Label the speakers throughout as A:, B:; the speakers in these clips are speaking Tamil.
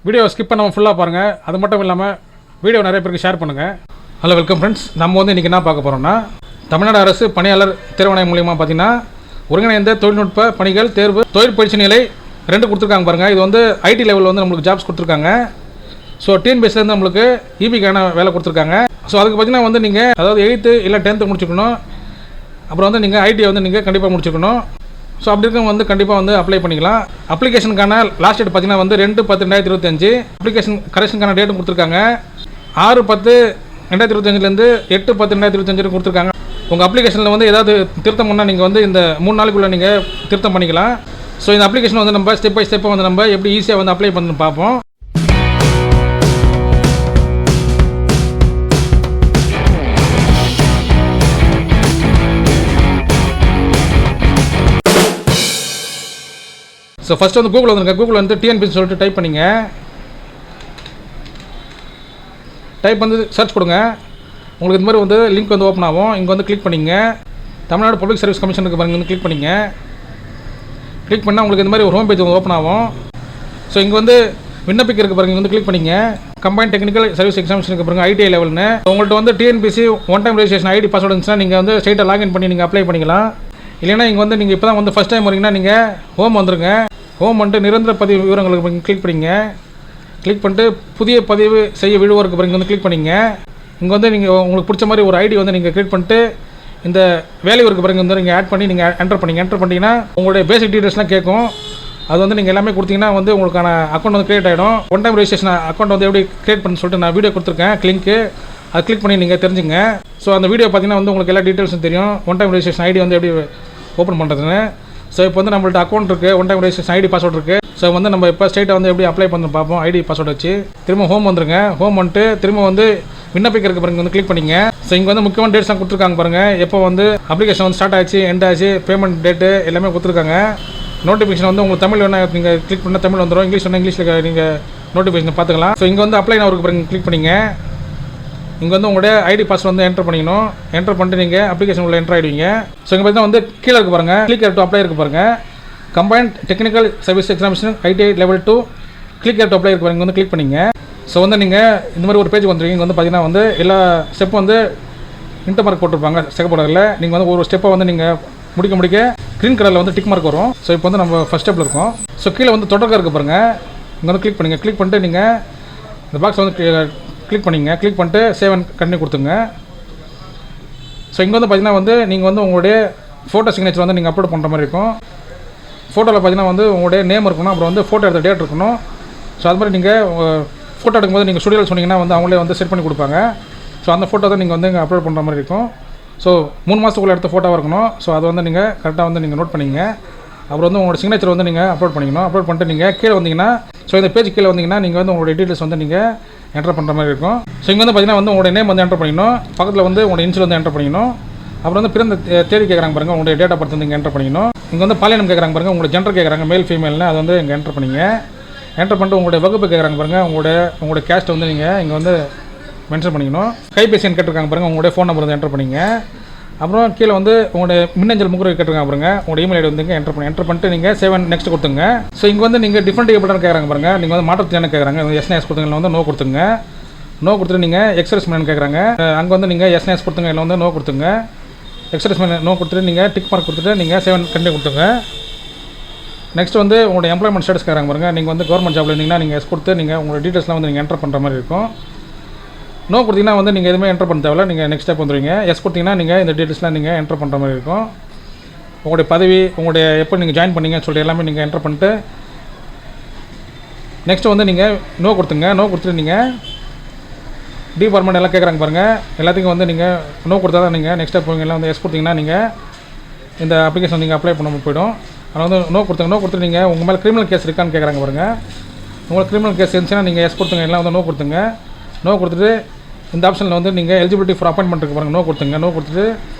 A: வீடியோ ஸ்கிப் பண்ணாமல் ஃபுல்லாக பாருங்கள். அது மட்டும் இல்லாமல் வீடியோ நிறைய பேருக்கு ஷேர் பண்ணுங்கள். Hello, welcome friends. நம்ம வந்து இன்றைக்கி என்ன பார்க்க போகிறோம்னா, தமிழ்நாடு அரசு பணியாளர் தேர்வாணையம் மூலியமாக பார்த்தீங்கன்னா ஒருங்கிணைந்த தொழில்நுட்ப பணிகள் தேர்வு தொழில் பயிற்சி நிலை 2 கொடுத்துருக்காங்க பாருங்கள். இது வந்து ஐடி லெவலில் வந்து நம்மளுக்கு ஜாப்ஸ் கொடுத்துருக்காங்க. ஸோ டிஎன்பிஎஸ்சிலேருந்து நம்மளுக்கு இபிக்கான வேலை கொடுத்துருக்காங்க. ஸோ அதுக்கு பார்த்தீங்கன்னா வந்து நீங்கள் அதாவது 8th இல்லை 10th முடிச்சுக்கணும். அப்புறம் வந்து நீங்கள் ஐடியை வந்து நீங்கள் கண்டிப்பாக முடிச்சுக்கணும். ஸோ அப்படி இருக்கவங்க வந்து கண்டிப்பாக வந்து அப்ளை பண்ணிக்கலாம். அப்ளிகேஷனுக்கான லாஸ்ட் டேட் பார்த்தீங்கன்னா வந்து 2/10/2025. அப்ளிகேஷன் கரெக்ஷனுக்கான டேட்டும் கொடுத்துருக்காங்க. 6/10/2025 8/10/2025 கொடுத்துருக்காங்க. உங்கள் அப்ளிகேஷனில் வந்து ஏதாவது திருத்தம் பண்ணால் நீங்கள் வந்து இந்த 3 நாளுக்குள்ளே நீங்கள் திருத்தம் பண்ணிக்கலாம். ஸோ இந்த அப்ளிகேஷன் வந்து நம்ம ஸ்டெப் பை ஸ்டெப்பாக வந்து நம்ம எப்படி ஈஸியாக வந்து அப்ளை பண்ணி பார்ப்போம். ஸோ ஃபஸ்ட்டு வந்து கூகுள் வந்துருங்க. கூகுள் வந்து டிஎன்பிஎஸ்சி சொல்லிட்டு டைப் பண்ணிங்க. டைப் வந்து சர்ச் கொடுங்க. உங்களுக்கு இந்த மாதிரி வந்து லிங்க் வந்து ஓப்பன் ஆகும். இங்கே வந்து கிளிக் பண்ணிங்க. தமிழ்நாடு பப்ளிக் சர்வீஸ் கமிஷனுக்கு பாருங்க வந்து கிளிக் பண்ணிங்க. கிளிக் பண்ணால் உங்களுக்கு இந்த மாதிரி ஒரு ஹோம் பேஜ் வந்து ஓப்பன் ஆகும். ஸோ இங்கே வந்து விண்ணப்பிக்கிறதுக்கு பாருங்க வந்து கிளிக் பண்ணிங்க. கம்பைன் டெக்னிக்கல் சர்வீஸ் எக்ஸாமினேஷனுக்கு பாருங்க ஐடிஐ லெவல்னு. உங்கள்கிட்ட வந்து TNPSC one time registration ID password இருந்துச்சுன்னா நீங்கள் வந்து ஸ்ட்ரைட்டாக லாகின் பண்ணி நீங்கள் அப்ளை பண்ணிக்கலாம். இல்லைனா இங்கே வந்து நீங்கள் இப்போ தான் வந்து ஃபஸ்ட் டைம் வரீங்கன்னா நீங்கள் ஹோம் வந்துருங்க. ஹோம் வந்துட்டு நிரந்தர பதிவு விவரங்களுக்கு கிளிக் பண்ணிங்க. கிளிக் பண்ணிட்டு புதிய பதிவு செய்ய விழுவோருக்கு பாருங்க வந்து கிளிக் பண்ணிங்க. இங்கே வந்து நீங்கள் உங்களுக்கு பிடிச்ச மாதிரி ஒரு ஐடி வந்து நீங்கள் கிளிக் பண்ணிட்டு இந்த வேலை ஒர்க்கு பாருங்க வந்து நீங்கள் ஆட் பண்ணி நீங்கள் என்டர் பண்ணிங்க. என்டர் பண்ணிங்கன்னா உங்களுடைய பேசிக் டீட்டெயில்ஸ்லாம் கேட்கும். அது வந்து நீங்கள் எல்லாமே கொடுத்தீங்கன்னா வந்து உங்களுக்கான அக்கௌண்ட் வந்து கிரியேட் ஆகிடும். ஒன் டைம் ரெஜிஸ்ட்ரேஷன் அக்கௌண்ட் வந்து எப்படி கிரியேட் பண்ணி சொல்லிட்டு நான் வீடியோ கொடுத்துருக்கேன் லிங்க்கு. அது கிளிக் பண்ணி நீங்கள் தெரிஞ்சுங்க. ஸோ அந்த வீடியோ பார்த்தீங்கன்னா வந்து உங்களுக்கு எல்லா டீட்டெயில்ஸும் தெரியும். ஒன் டைம் ரெஜிஸ்ட்ரேஷன் ஐடி வந்து எப்படி ஓப்பன் பண்ணுறதுன்னு. ஸோ இப்போ வந்து நம்மள்ட்ட அக்கௌண்ட் இருக்குது, one time registration ID password இருக்குது. ஸோ வந்து நம்ம இப்போ ஸ்ட்ரைட்டாக வந்து எப்படி அப்ளை பண்ணி பார்ப்போம். ஐடி பாஸ்வேர்டு வச்சு திரும்ப ஹோம் வந்துருங்க. ஹோம் வந்துட்டு திரும்ப வந்து விண்ணப்பிக்கிறதுக்கு பாருங்க வந்து கிளிக் பண்ணிங்க. ஸோ இங்கே வந்து முக்கியமான டேட்ஸ்லாம் கொடுத்துருக்காங்க பாருங்கள். எப்போ வந்து அப்ளிகேஷன் வந்து ஸ்டார்ட் ஆச்சு, எண்ட் ஆச்சு, பேமெண்ட் டேட்டு எல்லாமே கொடுத்துருக்காங்க. நோட்டிஃபிகேஷன் வந்து உங்களுக்கு தமிழ் வேணால் நீங்கள் கிளிக் பண்ணால் தமிழ் வந்துடும். இங்கிலீஷ் வேணால் இங்கிலீஷில் நீங்கள் நோட்டிஃபிகேஷன் பார்த்துக்கலாம். ஸோ இங்கே வந்து அப்ளை நவருக்கு பாருங்க கிளிக் பண்ணிங்க. இங்கே வந்து உங்களுடைய ஐடி பாஸ்வேர்டு வந்து என்டர் பண்ணிக்கணும். என்டர் பண்ணிட்டு நீங்கள் அப்ளிகேஷன் உள்ள என்டர் ஆகிடுவீங்க. ஸோ இங்கே பார்த்தீங்கன்னா வந்து கீழே இருக்கு பாருங்கள், கிளிக் டு அப்ளை இருக்கு பாருங்கள். Combined technical service examination ITI level 2 click to apply இருக்கு பாருங்க வந்து கிளிக் பண்ணிங்க. ஸோ வந்து நீங்கள் இந்த மாதிரி ஒரு பேஜ் வந்துருக்கீங்க. இங்கே வந்து பார்த்தீங்கன்னா வந்து எல்லா ஸ்டெப்பும் வந்து இன்டர் மார்க் போட்டிருப்பாங்க செகப்படரில். நீங்கள் வந்து ஒரு ஸ்டெப்பை வந்து நீங்கள் முடிக்க க்ரீன் கலரில் வந்து டிக் மார்க் வரும். ஸோ இப்போ வந்து நம்ம ஃபஸ்ட் ஸ்டெப்பில் இருக்கோம். ஸோ கீழே வந்து தொடக்க இருக்குது பாருங்கள். இங்கே வந்து கிளிக் பண்ணிங்க. கிளிக் பண்ணிட்டு நீங்கள் இந்த பாக்ஸ் வந்து கிளிக் பண்ணிங்க. கிளிக் பண்ணிட்டு சேவ் அண்ட் கண்டினியூ கொடுத்துங்க. ஸோ இங்கே வந்து பார்த்தீங்கன்னா வந்து நீங்கள் வந்து உங்களுடைய ஃபோட்டோ சிக்னேச்சர் வந்து நீங்கள் அப்லோட் பண்ணுற மாதிரி இருக்கும். ஃபோட்டோவில் பார்த்தீங்கன்னா வந்து உங்களுடைய நேம் இருக்கணும். அப்புறம் வந்து ஃபோட்டோ எடுத்த டேட் இருக்கணும். ஸோ அது மாதிரி நீங்கள் ஃபோட்டோ எடுக்கும்போது நீங்கள் ஸ்டுடியோவில் சொன்னீங்கன்னா வந்து அவங்களே வந்து செட் பண்ணி கொடுப்பாங்க. ஸோ அந்த ஃபோட்டோ தான் நீங்கள் வந்து இங்கே அப்லோட் பண்ணுற மாதிரி இருக்கும். ஸோ 3 மாதத்துக்குள்ளே எடுத்த ஃபோட்டோவாக இருக்கணும். ஸோ அதை வந்து நீங்கள் கரெக்டாக வந்து நீங்கள் நோட் பண்ணிங்க. அப்புறம் வந்து உங்களோட சிக்னேச்சர் வந்து நீங்கள் அப்லோட் பண்ணிக்கணும். அப்லோட் பண்ணிட்டு நீங்கள் கீழே வந்தீங்கன்னா ஸோ இந்த பேஜ் கீழே வந்தீங்கன்னா நீங்கள் வந்து உங்களுடைய டீட்டெயில்ஸ் வந்து நீங்கள் என்டர் பண்ணுற மாதிரி இருக்கும். ஸோ இங்கே வந்து பார்த்தீங்கன்னா வந்து உங்களுடைய நேம் வந்து என்டர் பண்ணிக்கணும். பக்கத்தில் வந்து உங்களுடைய இன்ஷியல் வந்து என்டர் பண்ணிக்கணும். அப்புறம் வந்து பிறந்த தேதி கேட்குறாங்க பாருங்கள். உங்களுடைய டேட் ஆஃப் பர்த் வந்து இங்கே என்டர் பண்ணிக்கணும். இங்கே வந்து பாலினம் கேட்குறாங்க பாருங்கள். உங்களுடைய ஜெண்டர் கேட்குறாங்க, மேல் ஃபீமேல்னு. அது வந்து இங்கே என்டர் பண்ணிங்க. என்டர் பண்ணிட்டு உங்களுடைய வகுப்பு கேட்குறாங்க பாருங்கள். உங்களுடைய கேஸ்ட் வந்து நீங்கள் இங்கே வந்து மென்ஷன் பண்ணிக்கணும். கைபேசி எண் கேட்டிருக்காங்க பாருங்கள். உங்களுடைய ஃபோன் நம்பர் வந்து என்டர் பண்ணிங்க. அப்புறம் கீழே வந்து உங்களுடைய மின்னஞ்சல் முகவரி கேட்டிருக்காங்க பாருங்கள். உங்களுடைய இமெயில் ஐடி வந்து இங்கே என்டர் பண்ணிட்டு நீங்கள் சேவ் அண்ட் நெக்ஸ்ட் கொடுத்துங்க. ஸோ இங்கே வந்து நீங்கள் டிஃப்ரெண்ட் ஏபிள்னு கேட்குறாங்க பாருங்கள். நீங்கள் வந்து மாற்றத்தியான கேட்குறாங்க. எஸ்என்எஸ் கொடுத்துங்க, வந்து நோ கொடுத்துங்க. நோ கொடுத்துட்டு நீங்கள் எக்ஸ்பிரஸ்மெண்ட் கேட்குறாங்க. அங்கே வந்து நீங்கள் எஸ்என்எஸ் கொடுத்துங்க, இல்லை வந்து நோ கொடுத்துங்க. எக்ஸ்பிரஸ்மெண்ட் நோ கொடுத்துட்டு நீங்கள் டிக் மார்க் கொடுத்துட்டு நீங்கள் சேவ் அண்ட் கண்டினியூ கொடுத்துங்க. நெக்ஸ்ட் வந்து உங்களுடைய எம்ப்ளாய்மெண்ட் ஸ்டேட்டஸ் கேட்குறாங்க பாருங்கள். நீங்கள் வந்து கவர்மெண்ட் ஜாப்ல இருந்தீங்கன்னா நீங்கள் எஸ் கொடுத்து நீங்கள் உங்களோட டீட்டெயில்ஸ்லாம் வந்து நீங்கள் என்டர் பண்ணுற மாதிரி இருக்கும். நோ கொடுத்தீங்கன்னா வந்து நீங்கள் எதுவுமே என்டர் பண்ண தேவையில்ல. நீங்கள் நெக்ஸ்ட் ஸ்டெப் வந்துடுவீங்க. எஸ் கொடுத்தீங்கன்னா நீங்கள் இந்த டீட்டெயில்ஸ்லாம் நீங்கள் என்டர் பண்ணுற மாதிரி இருக்கும். உங்களுடைய பதவி, உங்களுடைய எப்போ நீங்கள் ஜாயின் பண்ணீங்கன்னு சொல்லிட்டு எல்லாமே நீங்கள் என்டர் பண்ணிட்டு நெக்ஸ்ட் வந்து நீங்கள் நோ கொடுத்துங்க. நோ கொடுத்துட்டு நீங்கள் டிபார்ட்மெண்ட் எல்லாம் கேட்குறாங்க பாருங்கள். எல்லாத்துக்கும் வந்து நீங்கள் நோ கொடுத்தா தான் நீங்கள் நெக்ஸ்ட் ஸ்டெப் போவீங்க. எல்லாம் வந்து எஸ் கொடுத்தீங்கன்னா நீங்கள் இந்த அப்ளிகேஷன் நீங்கள் அப்ளை பண்ண போய்டும். அதனால் வந்து நோ கொடுத்துங்க. நோ கொடுத்துட்டு நீங்கள் உங்கள் மேலே கிரிமினல் கேஸ் இருக்கான்னு கேட்குறாங்க பாருங்கள். உங்களுக்கு கிரிமினல் கேஸ் இருந்துச்சுன்னா நீங்கள் எஸ் கொடுத்துங்க. எல்லாம் வந்து நோ கொடுத்துங்க. நோ கொடுத்துட்டு இந்த ஆப்ஷனில் வந்து நீங்கள் எலிஜிபிலிட்டி ஃபார் அப்பாயின்மெண்ட் இருக்கு பாருங்கள். நோ கொடுத்துங்க. நோ கொடுத்துட்டு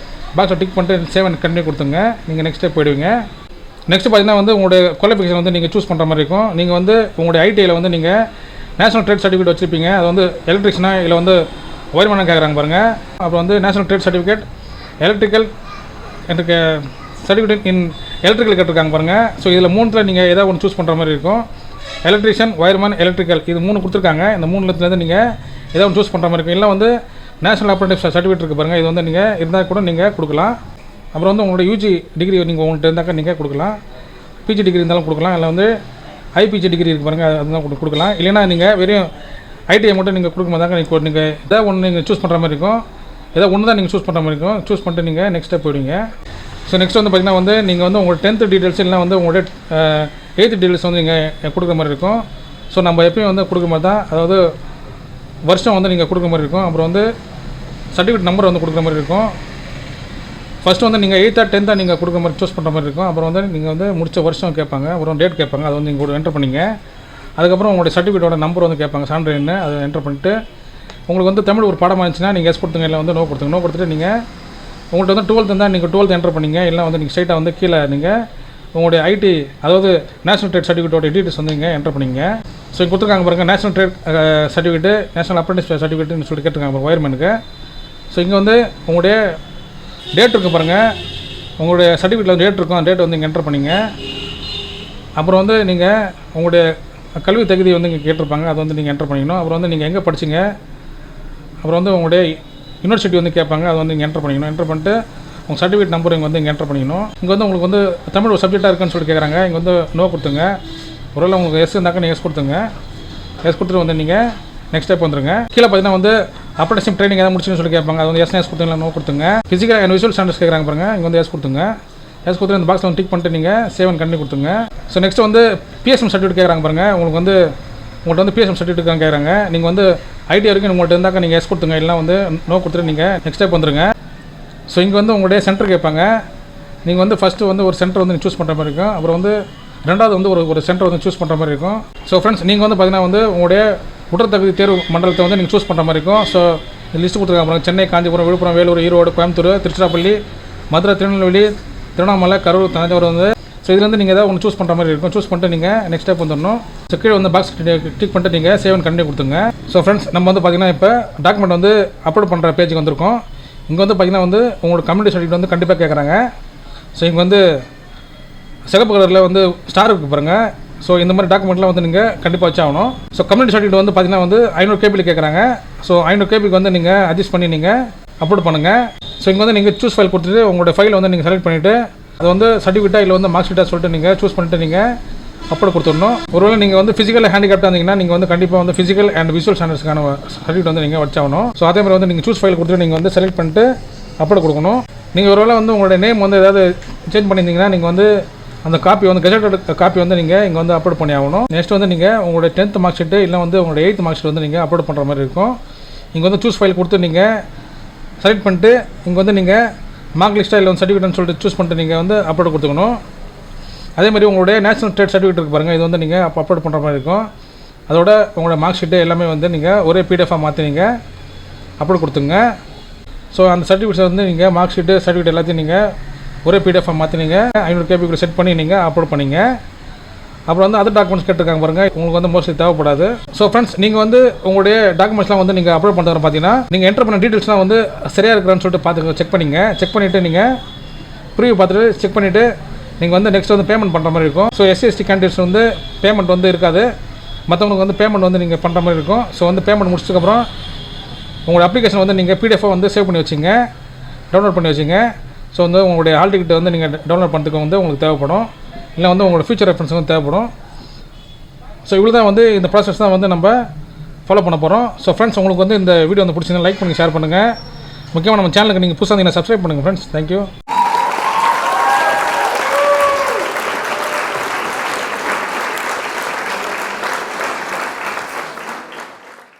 A: பாக்ஸை டிக் பண்ணிட்டு சேவ் அண்ட் கண்டினியூ கொடுத்துங்க. நீங்கள் நெக்ஸ்ட் ஸ்டெப் போயிடுவீங்க. நெக்ஸ்ட் பார்த்தீங்கன்னா வந்து உங்களுடைய குவாலிஃபிகேஷன் வந்து நீங்கள் சூஸ் பண்ணுற மாதிரி இருக்கும். நீங்கள் வந்து உங்களுடைய ஐடிஐயில் வந்து நீங்கள் நேஷனல் ட்ரேட் சர்டிஃபிகேட் வச்சுருப்பீங்க. அது வந்து எலக்ட்ரிஷனா இல்லை வந்து ஒயர்மேனாக கேட்குறாங்க பாருங்கள். அப்புறம் வந்து நேஷனல் ட்ரேட் சர்டிஃபிகேட் எலக்ட்ரிக்கல் எனக்கு சர்டிஃபிகேட் இன் எலக்ட்ரிக்கல் கேட்டிருக்காங்க பாருங்கள். ஸோ இதில் 3ல் நீங்கள் ஏதாவது ஒன்று சூஸ் பண்ணுற மாதிரி இருக்கும். எலக்ட்ரிஷியன், ஒயர்மேன், எலக்ட்ரிக்கல் இது 3 கொடுத்துருக்காங்க. இந்த 3லேருந்து நீங்கள் ஏதோ ஒன்று சூஸ் பண்ணுற மாதிரி இருக்கும். இல்லை வந்து நேஷனல் அப்ரண்டிஸ் சர்டிஃபிகேட் இருக்குது பாருங்கள், இது வந்து நீங்கள் இருந்தால் கூட நீங்கள் கொடுக்கலாம். அப்புறம் வந்து உங்களோட யூஜி டிகிரி நீங்கள் உங்கள்கிட்ட இருந்தாக்கா நீங்கள் கொடுக்கலாம். பிஜி டிகிரி இருந்தாலும் கொடுக்கலாம். இல்லை வந்து ஐபிஜி டிகிரி இருக்குது பாருங்கள், அதுதான் கொடுக்கலாம். இல்லைனா நீங்கள் வெறும் ஐடிஐ மட்டும் நீங்கள் கொடுக்கும்போதாங்க நீங்கள் எதாவது ஒன்று நீங்கள் சூஸ் பண்ணுற மாதிரி இருக்கும். ஏதோ ஒன்று தான் நீங்கள் சூஸ் பண்ணுற மாதிரி இருக்கும். சூஸ் பண்ணிட்டு நீங்கள் நெக்ஸ்ட் ஸ்டெப் போயிடுவீங்க. ஸோ நெக்ஸ்ட் வந்து பார்த்திங்கன்னா வந்து நீங்கள் வந்து உங்களோட 10th டீட்டெயில்ஸ் இல்லைனா வந்து உங்களோட 8th டீட்டெயில்ஸ் வந்து நீங்கள் கொடுக்குற மாதிரி இருக்கும். ஸோ நம்ம எப்பயும் வந்து கொடுக்குற மாதிரி தான், அதாவது வருஷம் வந்து நீங்கள் கொடுக்குற மாதிரி இருக்கும். அப்புறம் வந்து சர்டிஃபிகேட் நம்பர் வந்து கொடுக்குற மாதிரி இருக்கும். ஃபஸ்ட்டு வந்து நீங்கள் 8th 10th நீங்கள் கொடுக்குற மாதிரி சூஸ் பண்ணுற மாதிரி இருக்கும். அப்புறம் வந்து நீங்கள் வந்து முடிச்ச வருஷம் கேட்பாங்க, அப்புறம் டேட் கேட்பாங்க, அதை வந்து நீங்கள் என்டர் பண்ணிங்க. அதுக்கப்புறம் உங்களுடைய சர்டிஃபிகேட்டோட நம்பர் வந்து கேட்பாங்க, சான்று என்ன, அதை என்டர் பண்ணிட்டு உங்களுக்கு வந்து தமிழ் ஒரு பாடமாக இருந்துச்சுன்னா நீங்கள் எஸ் கொடுத்துங்க, இல்லை வந்து நோ கொடுத்துங்க. நோ கொடுத்துட்டு நீங்கள் உங்கள்கிட்ட வந்து 12th இருந்தால் நீங்கள் 12th என்டர் பண்ணிங்க. இல்லை வந்து நீங்கள் ஸ்ட்ரைட்டாக வந்து கீழே நீங்கள் உங்களுடைய ஐடி, அதாவது நேஷனல் ட்ரேட் சர்டிஃபிகேட்டோட டீட்டெயில்ஸ் வந்து நீங்கள் என்டர் பண்ணிங்க. ஸோ இங்கே கொடுத்துருக்காங்க பாருங்கள், national trade certificate, national apprentice சர்டிஃபிகேட்டுன்னு சொல்லி கேட்டிருக்காங்க ஒயர்மேனுக்கு. ஸோ இங்கே வந்து உங்களுடைய டேட் இருக்குது பாருங்கள், உங்களுடைய சர்டிஃபிகேட்டில் டேட் இருக்கும், அந்த டேட் வந்து இங்கே என்டர் பண்ணிங்க. அப்புறம் வந்து நீங்கள் உங்களுடைய கல்வி தகுதி வந்து இங்கே கேட்டிருப்பாங்க, அதை வந்து நீங்கள் என்டர் பண்ணிக்கணும். அப்புறம் வந்து நீங்கள் எங்கே படிச்சிங்க, அப்புறம் வந்து உங்களுடைய யூனிவர்சிட்டி வந்து கேட்பாங்க, அதை வந்து இங்கே என்டர் பண்ணிக்கணும். என்டர் பண்ணிட்டு உங்கள் சர்டிஃபிகேட் நம்பர் இங்கே வந்து இங்கே என்டர் பண்ணிக்கணும். இங்கே வந்து உங்களுக்கு வந்து தமிழ் ஒரு சப்ஜெக்டாக இருக்குன்னு சொல்லி கேட்குறாங்க, இங்கே வந்து நோ கொடுத்துங்க. ஒருவேளை உங்களுக்கு எஸ் இருந்தாக்கா நீங்கள் எஸ் கொடுத்துங்க. எஸ் கொடுத்துட்டு வந்து நீங்கள் நெக்ஸ்ட் ஸ்டெப் வந்துருங்க. கீழே பார்த்தீங்கன்னா வந்து அப்ரண்டிஸ்ஷிப் ட்ரைனிங் எதாவது முடிச்சுன்னு சொல்லி கேட்பாங்க, அது வந்து எஸ் கொடுத்துங்களா நோ கொடுத்துங்க. ஃபிசிக்கல் அண்ட் விசுவல் ஸ்டாண்டர்ட்ஸ் கேட்குறாங்க பாருங்கள், இங்கே வந்து எஸ் கொடுத்துங்க. எஸ் கொடுத்துட்டு இந்த பாக்ஸில் வந்து டிக் பண்ணிட்டு நீங்கள் சேவ் அண்ட் கண்டினியூ கொடுத்துங்க. ஸோ நெக்ஸ்ட் வந்து பிஎஸ்எம் சர்டிஃபிகேட் கேட்குறாங்க பாருங்கள், உங்கள்கிட்ட வந்து பிஎஸ்எம் சர்டிஃபிகேட் கேட்குறாங்க. நீங்கள் வந்து ஐடி வரைக்கும் உங்கள்கிட்ட இருந்தாக்கா நீங்கள் எஸ் கொடுத்துங்க, இல்லை வந்து நோ கொடுத்துட்டு நீங்கள் நெக்ஸ்ட் ஸ்டெப் வந்துருங்க. ஸோ இங்கே வந்து உங்களுடைய சென்டர் கேட்பாங்க. நீங்கள் வந்து ஃபஸ்ட்டு வந்து ஒரு சென்டர் வந்து சூஸ் பண்ணுற மாதிரி இருக்கும். அப்புறம் வந்து ரெண்டாவது வந்து ஒரு சென்டர் வந்து சூஸ் பண்ணுற மாதிரி இருக்கும். ஸோ ஃப்ரெண்ட்ஸ், நீங்கள் வந்து பார்த்தீங்கன்னா வந்து உங்களுடைய உடற்தகுதி தேர்வு மண்டலத்தை வந்து நீங்கள் சூஸ் பண்ணுற மாதிரி இருக்கும். ஸோ லிஸ்ட் கொடுத்துருக்காங்க, சென்னை, காஞ்சிபுரம், விழுப்புரம், வேலூர், ஈரோடு, கோயம்புத்தூர், திருச்சிராப்பள்ளி, மதுரை, திருநெல்வேலி, திருவண்ணாமலை, கரூர், தஞ்சாவூர் வந்து. ஸோ இதில் வந்து நீங்கள் ஏதாவது ஒன்று சூஸ் பண்ணுற மாதிரி இருக்கும். சூஸ் பண்ணிட்டு நீங்கள் நெக்ஸ்ட் ஸ்டெப் வந்துடணும். ஸோ கீழே வந்து பாக்ஸ் கிளிக் பண்ணிட்டு நீங்கள் சேவ் அண்ட் கண்டினியூ கொடுத்துங்க. ஸோ ஃப்ரெண்ட்ஸ், நம்ம வந்து பார்த்தீங்கன்னா இப்போ டாக்குமெண்ட் வந்து அப்லோட் பண்ணுற பேஜுக்கு வந்திருக்கோம். இங்கே வந்து பார்த்தீங்கன்னா வந்து உங்களோட கம்யூனிட்டி சர்டிஃபிகேட் வந்து கண்டிப்பாக கேட்குறாங்க. ஸோ இங்கே வந்து சிகப்பு கலரில் வந்து ஸ்டார் இருக்குது பாருங்கள். ஸோ இந்த மாதிரி டாக்குமெண்ட்லாம் வந்து நீங்கள் கண்டிப்பாக வச்சாகணும். ஸோ கம்யூனிட்டி சர்டிஃபிகேட் வந்து பார்த்தீங்கன்னா வந்து 500 KB கேட்குறாங்க. ஸோ 500 KB வந்து நீங்கள் அட்ஜஸ்ட் பண்ணி நீங்கள் அப்லோட் பண்ணுங்கள். ஸோ இங்கே வந்து நீங்கள் சூஸ் ஃபைல் கொடுத்துட்டு உங்களோட ஃபைலை வந்து நீங்கள் செலக்ட் பண்ணிவிட்டு அது வந்து சர்டிஃபிகேட்டாக இல்லை வந்து மார்க் ஷீட்டாக சொல்லிட்டு நீங்கள் சூஸ் பண்ணிட்டு நீங்கள் அப்லோட் கொடுத்துடணும். ஒருவேளை நீங்கள் வந்து ஃபிசிக்கல் ஹேண்டிகேப்டாக இருந்தீங்கன்னா நீங்கள் வந்து கண்டிப்பாக வந்து ஃபிசிக்கல் அண்ட் விசுவல் ஸ்டாண்டர்ட்ஸ்க்கான சர்டிஃபிகேட் வந்து நீங்கள் வச்சாகணும். ஸோ அதே மாதிரி வந்து நீங்கள் சூஸ் ஃபைல் கொடுத்துட்டு நீங்கள் வந்து செலக்ட் பண்ணிட்டு அப்லோட் கொடுக்கணும். நீங்கள் ஒருவேளை வந்து உங்களுடைய நேம் வந்து ஏதாவது சேஞ்ச் பண்ணியிருந்தீங்கன்னா நீங்கள் வந்து அந்த காப்பி வந்து கெஜெட்டட் காப்பி வந்து நீங்கள் இங்கே வந்து அப்லோட் பண்ணி ஆகணும். நெக்ஸ்ட் வந்து நீங்கள் உங்களுடைய 10th மார்க் ஷீட்டு இல்லை வந்து உங்களுடைய 8th மார்க் ஷீட் வந்து நீங்கள் அப்லோட் பண்ணுற மாதிரி இருக்கும். இங்கே வந்து சூஸ் ஃபைல் கொடுத்து நீங்கள் செலக்ட் பண்ணிட்டு இங்கே வந்து நீங்கள் மார்க் லிஸ்ட்டாக இல்லை வந்து சர்டிஃபிகேட்னு சொல்லிட்டு சூஸ் பண்ணிட்டு நீங்கள் வந்து அப்லோட் கொடுத்துக்கணும். அதே மாதிரி உங்களுடைய நேஷனல் ட்ரேட் சர்டிஃபிகேட் இருக்குது பாருங்கள், இது வந்து நீங்கள் அப்போ அப்லோட் பண்ணுற மாதிரி இருக்கும். அதோட உங்களோட மார்க் ஷீட்டு எல்லாமே வந்து நீங்கள் ஒரே பிடிஎஃபாக மாற்றி நீங்கள் அப்லோட் கொடுத்துங்க. ஸோ அந்த சர்டிஃபிகேட்ஸ் வந்து நீங்கள் மார்க் ஷீட்டு சர்டிஃபிகேட் எல்லாத்தையும் நீங்கள் ஒரே பிடிஎஃபாக மாற்றி நீங்கள் 500 KB செட் பண்ணி நீங்கள் அப்லோட் பண்ணிங்க. அப்புறம் வந்து அதர் டாக்குமெண்ட்ஸ் கேட்டிருக்காங்க பாருங்கள், உங்களுக்கு வந்து மோஸ்ட்லி தேவைப்படாது. ஸோ ஃப்ரெண்ட்ஸ், நீங்கள் வந்து உங்களுடைய டாக்குமெண்ட்ஸ்லாம் வந்து நீங்கள் அப்லோட் பண்ணுறது பார்த்தீங்கன்னா நீங்கள் என்டர் பண்ண டீட்டெயில்ஸ்லாம் வந்து சரியாக இருக்கிறான்னு சொல்லிட்டு பார்த்து செக் பண்ணிவிட்டு நீங்கள் ப்ரீவியூ பார்த்துட்டு செக் பண்ணிவிட்டு நீங்கள் வந்து நெக்ஸ்ட் வந்து பேமெண்ட் பண்ணுற மாதிரி இருக்கும். ஸோ SC/ST கேண்டிடேட்ஸ் வந்து பேமெண்ட் வந்து இருக்காது, மற்றவங்களுக்கு வந்து பேமெண்ட் வந்து நீங்கள் பண்ணுற மாதிரி இருக்கும். ஸோ வந்து பேமெண்ட் முடிச்சதுக்கப்புறம் உங்களோட அப்ளிகேஷன் வந்து நீங்கள் PDF-ஆக வந்து சேவ் பண்ணி வச்சுங்க, டவுன்லோட் பண்ணி வச்சுங்க. ஸோ வந்து உங்களுடைய ஹால் டிக்கெட் வந்து நீங்கள் டவுன்லோட் பண்ணுறதுக்கு வந்து உங்களுக்கு தேவைப்படும், இல்லை வந்து உங்களோட ஃபியூச்சர் ரெஃபரன்ஸ் வந்து தேவைப்படும். ஸோ இவ்வளோ தான் வந்து இந்த ப்ராசஸ் தான் வந்து நம்ம ஃபாலோ பண்ண போகிறோம். ஸோ ஃப்ரெண்ட்ஸ், உங்களுக்கு வந்து இந்த வீடியோ வந்து பிடிச்சிருந்தா லைக் பண்ணி ஷேர் பண்ணுங்கள். முக்கியமாக நம்ம சேனலுக்கு நீங்கள் புதுசாக நீங்கள் சப்ஸ்கிரைப் பண்ணுங்கள் ஃப்ரெண்ட்ஸ். தேங்க்யூ.